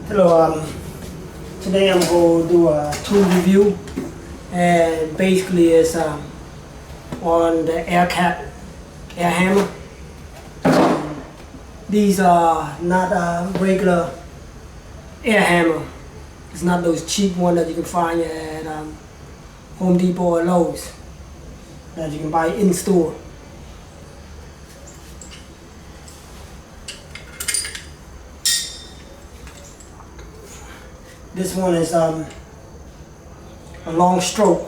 Hello, today I'm going to do a tool review, and basically it's on the Aircat air hammer. These are not a regular air hammer. It's not those cheap ones that you can find at Home Depot or Lowe's that you can buy in store. This one is a long stroke.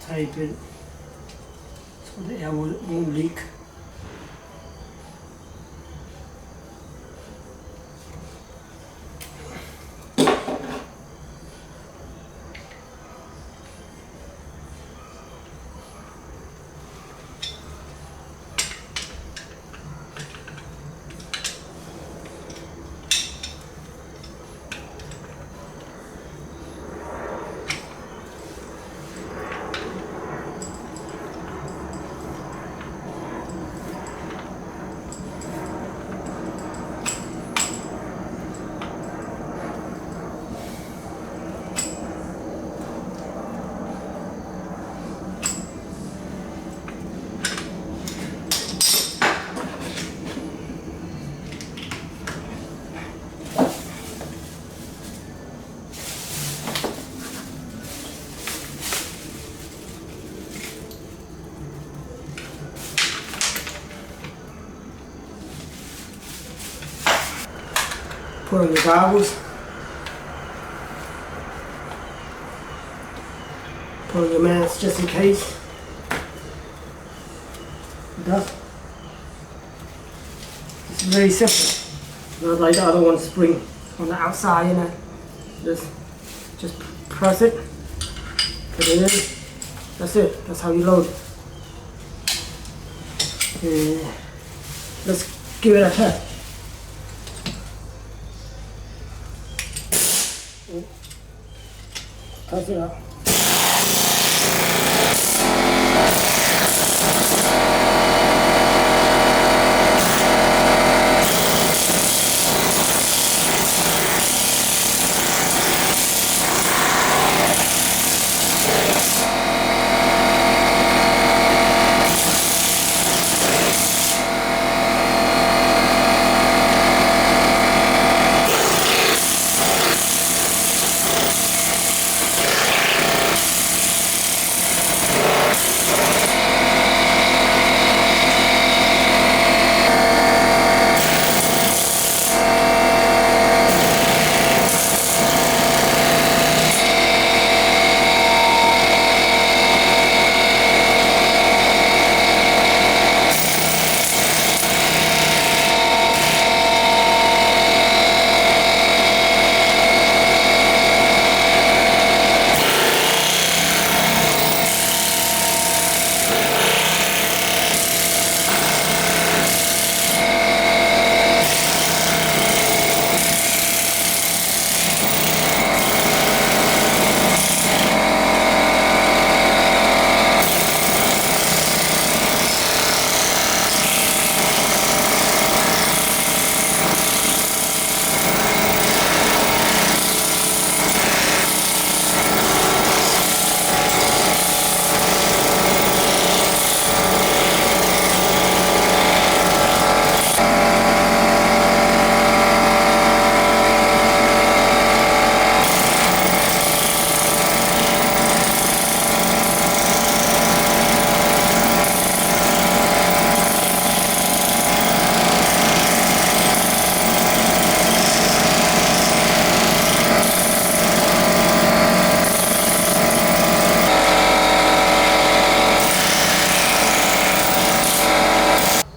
Type it so the air won't leak. Put on your goggles. Put on your mask just in case. Dust. It's very simple. Not like the other ones spring on the outside, you know. Just press it. Put it in. That's it. That's how you load it. And let's give it a test. Touch it up.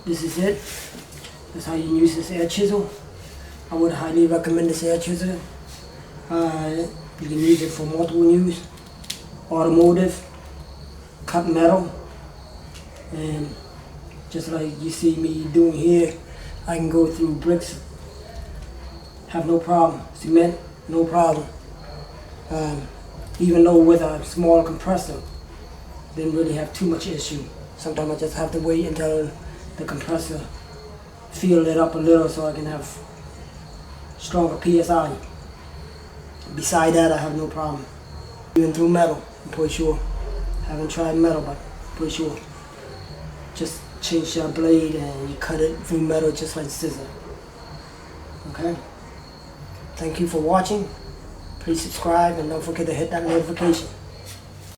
This is it. That's how you use this air chisel. I would highly recommend this air chisel. You can use it for multiple use, automotive, cut metal, and just like you see me doing here, I can go through bricks, have no problem. Cement, no problem. Even though with a small compressor, didn't really have too much issue. Sometimes I just have to wait until the compressor fill it up a little so I can have stronger PSI. Beside that, I have no problem. Even through metal, I'm pretty sure. Haven't tried metal, but pretty sure. Just change your blade and you cut it through metal just like scissor. Okay? Thank you for watching. Please subscribe and don't forget to hit that notification.